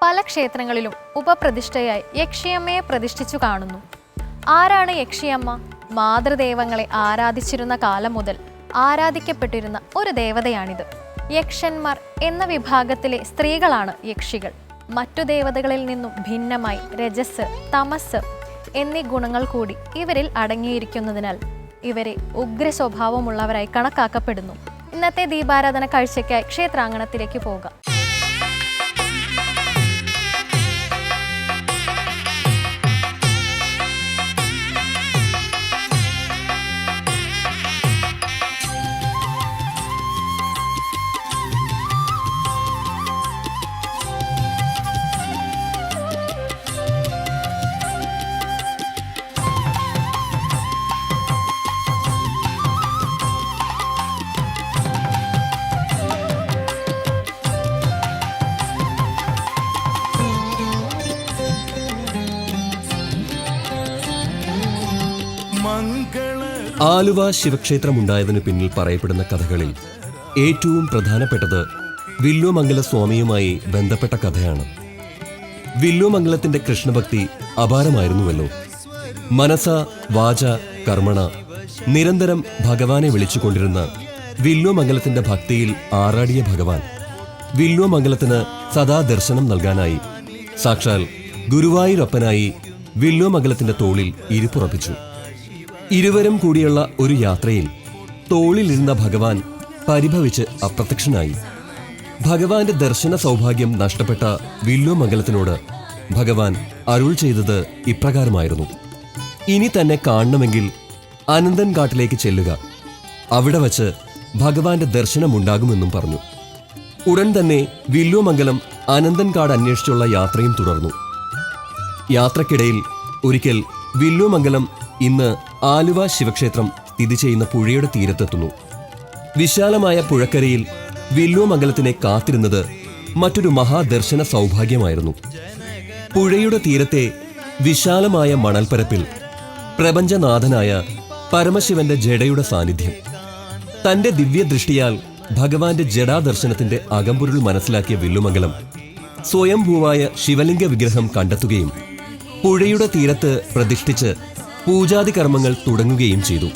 പല ക്ഷേത്രങ്ങളിലും ഉപപ്രതിഷ്ഠയായി യക്ഷിയമ്മയെ പ്രതിഷ്ഠിച്ചു കാണുന്നു. ആരാണ് യക്ഷിയമ്മ? മാതൃദേവങ്ങളെ ആരാധിച്ചിരുന്ന കാലം മുതൽ ആരാധിക്കപ്പെട്ടിരുന്ന ഒരു ദേവതയാണിത്. യക്ഷന്മാർ എന്ന വിഭാഗത്തിലെ സ്ത്രീകളാണ് യക്ഷികൾ. മറ്റു ദേവതകളിൽ നിന്നും ഭിന്നമായി രജസ്, തമസ് എന്നീ ഗുണങ്ങൾ കൂടി ഇവരിൽ അടങ്ങിയിരിക്കുന്നതിനാൽ ഇവരെ ഉഗ്ര സ്വഭാവമുള്ളവരായി കണക്കാക്കപ്പെടുന്നു. ഇന്നത്തെ ദീപാരാധന കാഴ്ചയ്ക്കായി ക്ഷേത്രാങ്കണത്തിലേക്ക് പോകാം. ആലുവ ശിവക്ഷേത്രമുണ്ടായതിനു പിന്നിൽ പറയപ്പെടുന്ന കഥകളിൽ ഏറ്റവും പ്രധാനപ്പെട്ടത് വില്വമംഗല സ്വാമിയുമായി ബന്ധപ്പെട്ട കഥയാണ്. വില്വമംഗലത്തിന്റെ കൃഷ്ണഭക്തി അപാരമായിരുന്നുവല്ലോ. മനസ വാച കർമ്മണ നിരന്തരം ഭഗവാനെ വിളിച്ചുകൊണ്ടിരുന്ന വില്വമംഗലത്തിന്റെ ഭക്തിയിൽ ആറാടിയ ഭഗവാൻ വില്വമംഗലത്തിന് സദാ ദർശനം നൽകാനായി സാക്ഷാൽ ഗുരുവായൂരപ്പനായി വില്വമംഗലത്തിന്റെ തോളിൽ ഇരിപ്പുറപ്പിച്ചു. ഇരുവരും കൂടിയുള്ള ഒരു യാത്രയിൽ തോളിലിരുന്ന ഭഗവാൻ പരിഭവിച്ച് അപ്രത്യക്ഷനായി. ഭഗവാന്റെ ദർശന സൗഭാഗ്യം നഷ്ടപ്പെട്ട വില്വമംഗലത്തിനോട് ഭഗവാൻ അരുൾ ചെയ്തത് ഇപ്രകാരമായിരുന്നു: ഇനി തന്നെ കാണണമെങ്കിൽ അനന്തൻകാട്ടിലേക്ക് ചെല്ലുക, അവിടെ വച്ച് ഭഗവാന്റെ ദർശനമുണ്ടാകുമെന്നും പറഞ്ഞു. ഉടൻ തന്നെ വില്വമംഗലം അനന്തൻകാട് അന്വേഷിച്ചുള്ള യാത്രയും തുടർന്നു. യാത്രക്കിടയിൽ ഒരിക്കൽ വില്വമംഗലം ഇന്ന് ആലുവ ശിവക്ഷേത്രം സ്ഥിതി ചെയ്യുന്ന പുഴയുടെ തീരത്തെത്തുന്നു. വിശാലമായ പുഴക്കരയിൽ വില്വമംഗലത്തിനെ കാത്തിരുന്നത് മറ്റൊരു മഹാദർശന സൗഭാഗ്യമായിരുന്നു. പുഴയുടെ തീരത്തെ വിശാലമായ മണൽപ്പരപ്പിൽ പ്രപഞ്ചനാഥനായ പരമശിവന്റെ ജഡയുടെ സാന്നിധ്യം. തന്റെ ദിവ്യദൃഷ്ടിയാൽ ഭഗവാന്റെ ജഡാദർശനത്തിന്റെ അകമ്പൊരുൾ മനസ്സിലാക്കിയ വില്വമംഗലം സ്വയംഭൂവായ ശിവലിംഗ വിഗ്രഹം കണ്ടെത്തുകയും പുഴയുടെ തീരത്ത് പ്രതിഷ്ഠിച്ച് പൂജാതി കർമ്മങ്ങൾ തുടങ്ങുകയും ചെയ്തു.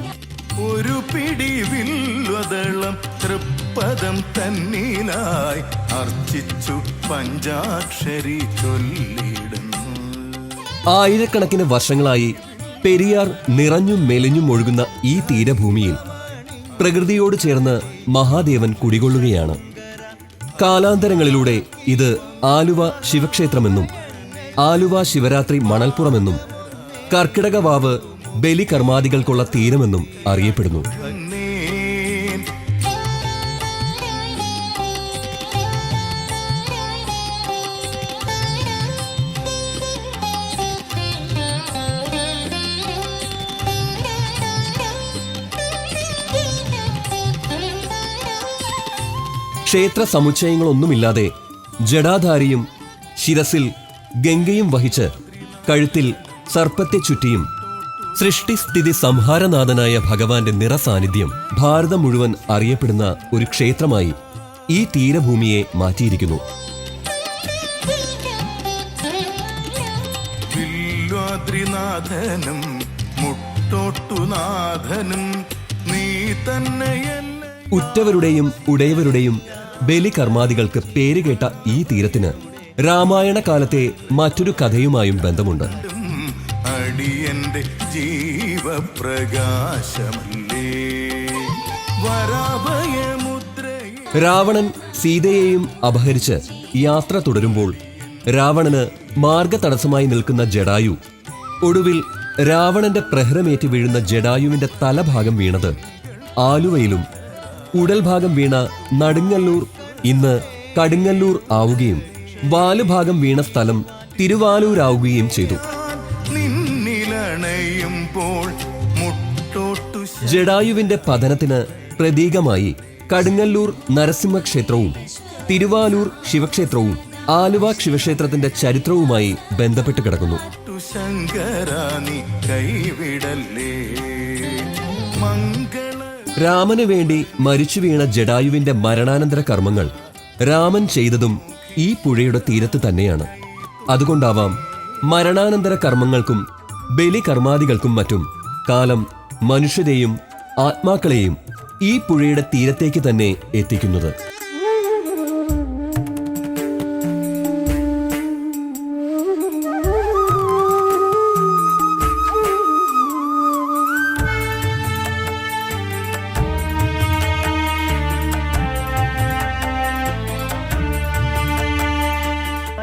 ഒരു പിടി വില്വദളം തൃപ്പദം തന്നിലായി അർച്ചിച്ചു പഞ്ചാക്ഷരി ചൊല്ലിടുന്നു. ആയിരക്കണക്കിന് വർഷങ്ങളായി പെരിയാർ നിറഞ്ഞും മെലിഞ്ഞും ഒഴുകുന്ന ഈ തീരഭൂമിയിൽ പ്രകൃതിയോട് ചേർന്ന് മഹാദേവൻ കുടികൊള്ളുകയാണ്. കാലാന്തരങ്ങളിലൂടെ ഇത് ആലുവ ശിവക്ഷേത്രമെന്നും ആലുവ ശിവരാത്രി മണൽപ്പുറമെന്നും കർക്കിടകവാവ് ബലികർമാദികൾക്കുള്ള തീരമെന്നും അറിയപ്പെടുന്നു. ക്ഷേത്ര സമുച്ചയങ്ങളൊന്നുമില്ലാതെ ജടാധാരിയും ശിരസിൽ ഗംഗയും വഹിച്ച് കഴുത്തിൽ സർപ്പത്തെ ചുറ്റിയും സൃഷ്ടിസ്ഥിതി സംഹാരനാഥനായ ഭഗവാന്റെ നിറസാന്നിധ്യം ഭാരതം മുഴുവൻ അറിയപ്പെടുന്ന ഒരു ക്ഷേത്രമായി ഈ തീരഭൂമിയെ മാറ്റിയിരിക്കുന്നു. വില്വാദ്രിനാഥനും മുട്ടോട്ടുനാഥനും നീ തന്നെയല്ല. ഉറ്റവരുടെയും ഉടയവരുടെയും ബലികർമാദികൾക്ക് പേരുകേട്ട ഈ തീരത്തിന് രാമായണ കാലത്തെ മറ്റൊരു കഥയുമായും ബന്ധമുണ്ട്. അടിയന്റെ ജീവപ്രകാശമല്ലേ വരാഭയമുദ്രയെ. രാവണൻ സീതയെയും അപഹരിച്ച് യാത്ര തുടരുമ്പോൾ രാവണന് മാർഗതടസ്സമായി നിൽക്കുന്ന ജടായു ഒടുവിൽ രാവണന്റെ പ്രഹരമേറ്റ് വീഴുന്ന ജടായുവിന്റെ തലഭാഗം വീണത് ആലുവയിലും ഉടൽഭാഗം വീണ നടുങ്ങല്ലൂർ ഇന്ന് കടുങ്ങല്ലൂർ ആവുകയും വാലുഭാഗം വീണ സ്ഥലം തിരുവാലൂരാവുകയും ചെയ്തു. ജടായുവിന്റെ പതനത്തിന് പ്രതീകമായി കടുങ്ങല്ലൂർ നരസിംഹക്ഷേത്രവും തിരുവാലൂർ ശിവക്ഷേത്രവും ആലുവ ശിവക്ഷേത്രത്തിന്റെ ചരിത്രവുമായി ബന്ധപ്പെട്ട് കിടക്കുന്നു. രാമന് വേണ്ടി മരിച്ചു വീണ ജടായുവിന്റെ മരണാനന്തര കർമ്മങ്ങൾ രാമൻ ചെയ്തതും ഈ പുഴയുടെ തീരത്ത് തന്നെയാണ്. അതുകൊണ്ടാവാം മരണാനന്തര കർമ്മങ്ങൾക്കും ബലികർമാദികൾക്കും മറ്റും കാലം മനുഷ്യരെയും ആത്മാക്കളെയും ഈ പുഴയുടെ തീരത്തേക്ക് തന്നെ എത്തിക്കുന്നത്.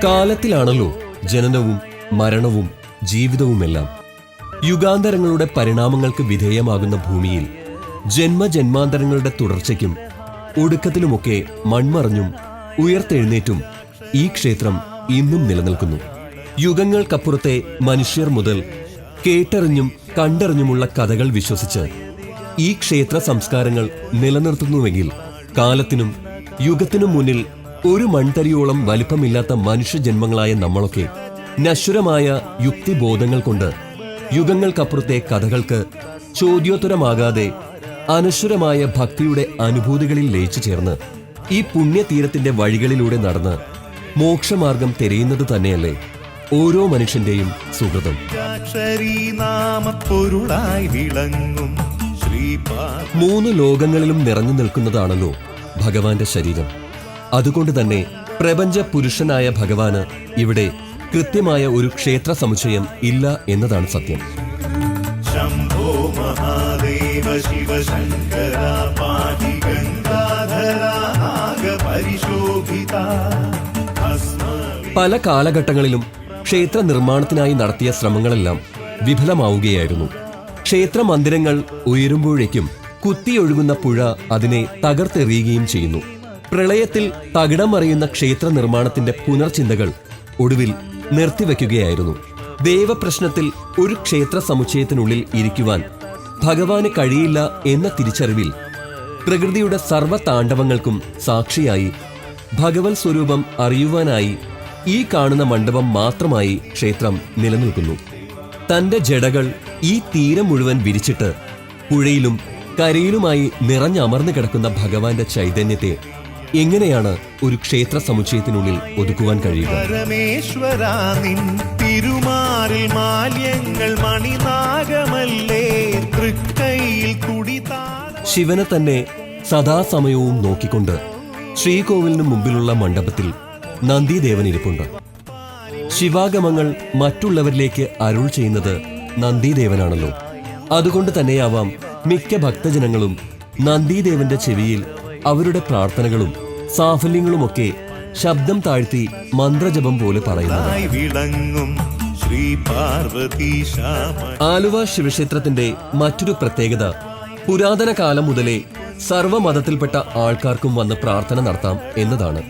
കാലത്തിലാണല്ലോ ജനനവും മരണവും ജീവിതവുമെല്ലാം. യുഗാന്തരങ്ങളുടെ പരിണാമങ്ങൾക്ക് വിധേയമാകുന്ന ഭൂമിയിൽ ജന്മജന്മാന്തരങ്ങളുടെ തുടർച്ചയ്ക്കും ഒടുക്കത്തിലുമൊക്കെ മൺമറഞ്ഞും ഉയർത്തെഴുന്നേറ്റും ഈ ക്ഷേത്രം ഇന്നും നിലനിൽക്കുന്നു. യുഗങ്ങൾക്കപ്പുറത്തെ മനുഷ്യർ മുതൽ കേട്ടറിഞ്ഞും കണ്ടറിഞ്ഞുമുള്ള കഥകൾ വിശ്വസിച്ച് ഈ ക്ഷേത്ര സംസ്കാരങ്ങൾ നിലനിർത്തുന്നുവെങ്കിൽ കാലത്തിനും യുഗത്തിനും മുന്നിൽ ഒരു മൺതരിയോളം വലിപ്പമില്ലാത്ത മനുഷ്യജന്മങ്ങളായ നമ്മളൊക്കെ നശ്വരമായ യുക്തിബോധങ്ങൾ കൊണ്ട് യുഗങ്ങൾക്കപ്പുറത്തെ കഥകൾക്ക് ചോദ്യോത്തരമാകാതെ അനശ്വരമായ ഭക്തിയുടെ അനുഭൂതികളിൽ ലയിച്ചു ചേർന്ന് ഈ പുണ്യതീരത്തിന്റെ വഴികളിലൂടെ നടന്ന് മോക്ഷമാർഗം തിരയുന്നത് തന്നെയല്ലേ ഓരോ മനുഷ്യന്റെയും സുഹൃതം. മൂന്ന് ലോകങ്ങളിലും നിറഞ്ഞു നിൽക്കുന്നതാണല്ലോ ഭഗവാന്റെ ശരീരം. അതുകൊണ്ട് തന്നെ പ്രപഞ്ച പുരുഷനായ ഭഗവാന് ഇവിടെ കൃത്യമായ ഒരു ക്ഷേത്ര സമുച്ചയം ഇല്ല എന്നതാണ് സത്യം. ശംഭോ മഹാദേവ ശിവ ശങ്കര പാതി ഗംഗാധരാഗപരിശോഭിത. പല കാലഘട്ടങ്ങളിലും ക്ഷേത്ര നിർമ്മാണത്തിനായി നടത്തിയ ശ്രമങ്ങളെല്ലാം വിഫലമാവുകയായിരുന്നു. ക്ഷേത്ര മന്ദിരങ്ങൾ ഉയരുമ്പോഴേക്കും കുത്തിയൊഴുകുന്ന പുഴ അതിനെ തകർത്തെറിയുകയും ചെയ്യുന്നു. പ്രളയത്തിൽ തകിടം മറിയുന്ന ക്ഷേത്ര നിർമ്മാണത്തിന്റെ പുനർചിന്തകൾ ഒടുവിൽ നിർത്തിവെക്കുകയായിരുന്നു. ദേവപ്രശ്നത്തിൽ ഒരു ക്ഷേത്ര സമുച്ചയത്തിനുള്ളിൽ ഇരിക്കുവാൻ ഭഗവാന് കഴിയില്ല എന്ന തിരിച്ചറിവിൽ പ്രകൃതിയുടെ സർവ്വതാണ്ഡവങ്ങൾക്കും സാക്ഷിയായി ഭഗവത് സ്വരൂപം അറിയുവാനായി ഈ കാണുന്ന മണ്ഡപം മാത്രമായി ക്ഷേത്രം നിലനിൽക്കുന്നു. തന്റെ ജടകൾ ഈ തീരം മുഴുവൻ വിരിച്ചിട്ട് പുഴയിലും കരയിലുമായി നിറഞ്ഞമർന്നു കിടക്കുന്ന ഭഗവാന്റെ ചൈതന്യത്തെ എങ്ങനെയാണ് ഒരു ക്ഷേത്ര സമുച്ചയത്തിനുള്ളിൽ ഒതുക്കുവാൻ കഴിയുക? പരമേശ്വരാ നിൻ തിരുമാറിൽ മാല്യങ്ങൾ മണിനാഗമല്ലേ തൃക്കൈയിൽ കുടിതാള. ശിവനെ തന്നെ സദാസമയവും നോക്കിക്കൊണ്ട് ശ്രീകോവിലിന് മുമ്പിലുള്ള മണ്ഡപത്തിൽ നന്ദിദേവൻ ഇരിപ്പുണ്ട്. ശിവാഗമങ്ങൾ മറ്റുള്ളവരിലേക്ക് അരുൾ ചെയ്യുന്നത് നന്ദിദേവനാണല്ലോ. അതുകൊണ്ട് തന്നെയാവാം മിക്ക ഭക്തജനങ്ങളും നന്ദിദേവന്റെ ചെവിയിൽ അവരുടെ പ്രാർത്ഥനകളും സാഫല്യങ്ങളുമൊക്കെ ശബ്ദം താഴ്ത്തി മന്ത്രജപം പോലെ പറയുന്നത്. ആലുവ ശിവക്ഷേത്രത്തിന്റെ മറ്റൊരു പ്രത്യേകത പുരാതന കാലം മുതലേ സർവ്വമതത്തിൽപ്പെട്ട ആൾക്കാർക്കും വന്ന് പ്രാർത്ഥന നടത്താം എന്നതാണ്.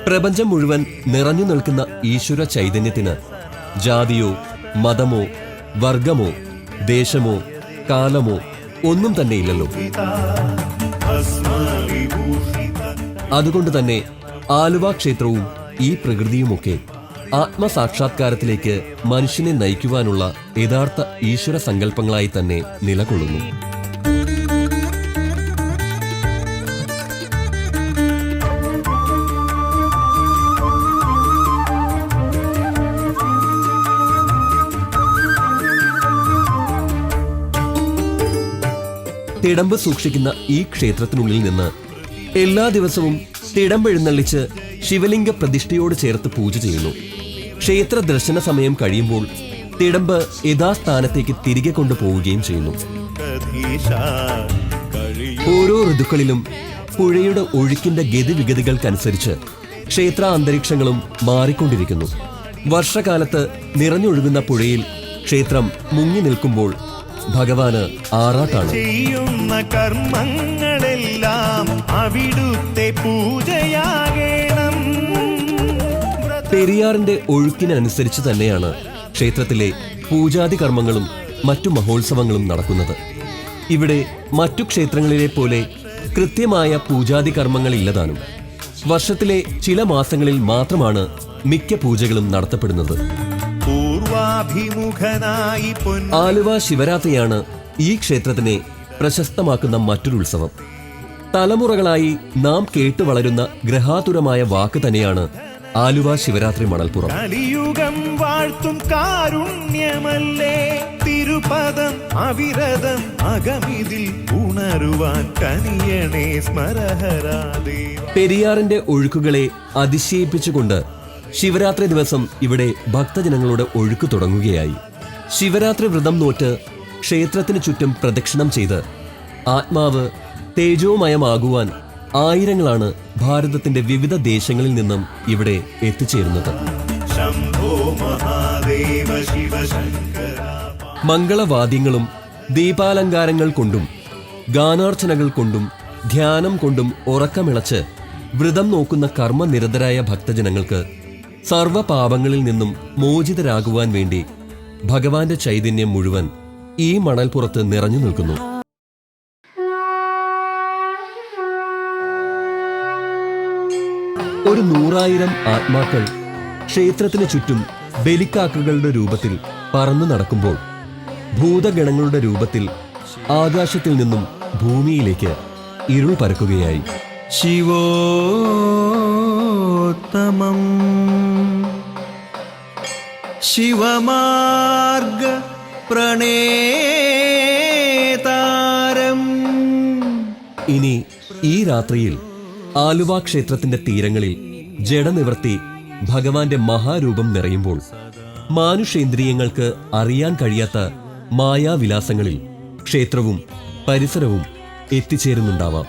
പ്രപഞ്ചം മുഴുവൻ നിറഞ്ഞു നിൽക്കുന്ന ഈശ്വര ചൈതന്യത്തിന് ജാതിയോ മതമോ വർഗമോ ദേശമോ കാലമോ ഒന്നും തന്നെ ഇല്ലല്ലോ. അതുകൊണ്ട് തന്നെ ആലുവ ക്ഷേത്രവും ഈ പ്രകൃതിയുമൊക്കെ ആത്മസാക്ഷാത്കാരത്തിലേക്ക് മനുഷ്യനെ നയിക്കുവാനുള്ള യഥാർത്ഥ ഈശ്വര സങ്കല്പങ്ങളായി തന്നെ നിലകൊള്ളുന്നു. തിടമ്പ് സൂക്ഷിക്കുന്ന ഈ ക്ഷേത്രത്തിനുള്ളിൽ നിന്ന് എല്ലാ ദിവസവും തിടമ്പെഴുന്നള്ളിച്ച് ശിവലിംഗ പ്രതിഷ്ഠയോട് ചേർത്ത് പൂജ ചെയ്യുന്നു. ക്ഷേത്ര ദർശന സമയം കഴിയുമ്പോൾ തിടമ്പ് യഥാസ്ഥാനത്തേക്ക് തിരികെ കൊണ്ടുപോവുകയും ചെയ്യുന്നു. ഓരോ ഋതുക്കളിലും പുഴയുടെ ഒഴുക്കിന്റെ ഗതിവിഗതികൾക്കനുസരിച്ച് ക്ഷേത്ര അന്തരീക്ഷങ്ങളും മാറിക്കൊണ്ടിരിക്കുന്നു. വർഷകാലത്ത് നിറഞ്ഞൊഴുകുന്ന പുഴയിൽ ക്ഷേത്രം മുങ്ങി നിൽക്കുമ്പോൾ ഭഗവാന് ആറാട്ടാണ്. ചെയ്യുന്ന കർമ്മങ്ങളെല്ലാം അവിടുത്തെ പൂജയാകണം. പെരിയാറിന്റെ ഒഴുക്കിനനുസരിച്ച് തന്നെയാണ് ക്ഷേത്രത്തിലെ പൂജാതി കർമ്മങ്ങളും മറ്റു മഹോത്സവങ്ങളും നടക്കുന്നത്. ഇവിടെ മറ്റു ക്ഷേത്രങ്ങളിലെ പോലെ കൃത്യമായ പൂജാതി കർമ്മങ്ങൾ ഇല്ലതാനും. വർഷത്തിലെ ചില മാസങ്ങളിൽ മാത്രമാണ് മിക്ക പൂജകളും നടത്തപ്പെടുന്നത്. ആലുവ ശിവരാത്രിയാണ് ഈ ക്ഷേത്രത്തിനെ പ്രശസ്തമാക്കുന്ന മറ്റൊരു ഉത്സവം. തലമുറകളായി നാം കേട്ടു വളരുന്ന ഗ്രഹാതുരമായ വാക്ക് തന്നെയാണ് ആലുവ ശിവരാത്രി മണൽപ്പുറം. കലിയുഗം വാഴ്ത്തും കാരുണ്യമല്ലേ തിരുപദം അവിരതം അകമിതിൽ ഉണരുവാൻ കനിയണേ സ്മരഹരാദേവ. പെരിയാറിന്റെ ഒഴുക്കുകളെ അതിശയിപ്പിച്ചുകൊണ്ട് ശിവരാത്രി ദിവസം ഇവിടെ ഭക്തജനങ്ങളുടെ ഒഴുക്ക് തുടങ്ങുകയായി. ശിവരാത്രി വ്രതം നോറ്റ് ക്ഷേത്രത്തിന് ചുറ്റും പ്രദക്ഷിണം ചെയ്ത് ആത്മാവ് തേജോമയമാകുവാൻ ആയിരങ്ങളാണ് ഭാരതത്തിന്റെ വിവിധ ദേശങ്ങളിൽ നിന്നും ഇവിടെ എത്തിച്ചേരുന്നത്. ശംഭോ മഹാദേവ ശിവശങ്കര. മംഗളവാദ്യങ്ങളും ദീപാലങ്കാരങ്ങൾ കൊണ്ടും ഗാനാർച്ചനകൾ കൊണ്ടും ധ്യാനം കൊണ്ടും ഉറക്കമിളച്ച് വ്രതം നോക്കുന്ന കർമ്മനിരതരായ ഭക്തജനങ്ങൾക്ക് സർവ്വപാപങ്ങളിൽ നിന്നും മോചിതരാകുവാൻ വേണ്ടി ഭഗവാന്റെ ചൈതന്യം മുഴുവൻ ഈ മണൽപ്പുറത്ത് നിറഞ്ഞു നിൽക്കുന്നു. ഒരു 100,000 ആത്മാക്കൾ ക്ഷേത്രത്തിന് ചുറ്റും ബലിക്കാക്കകളുടെ രൂപത്തിൽ പറന്നു നടക്കുമ്പോൾ ഭൂതഗണങ്ങളുടെ രൂപത്തിൽ ആകാശത്തിൽ നിന്നും ഭൂമിയിലേക്ക് ഇരുൾ പരക്കുകയായി. ശിവോത്തമം ശിവമാർഗ പ്രണേതാരം. ഇനി ഈ രാത്രിയിൽ ആലുവ ക്ഷേത്രത്തിന്റെ തീരങ്ങളിൽ ജഡനിവർത്തി ഭഗവാന്റെ മഹാരൂപം നിറയുമ്പോൾ മാനുഷേന്ദ്രിയങ്ങൾക്ക് അറിയാൻ കഴിയാത്ത മായാവിലാസങ്ങളിൽ ക്ഷേത്രവും പരിസരവും എത്തിച്ചേരുന്നുണ്ടാവാം.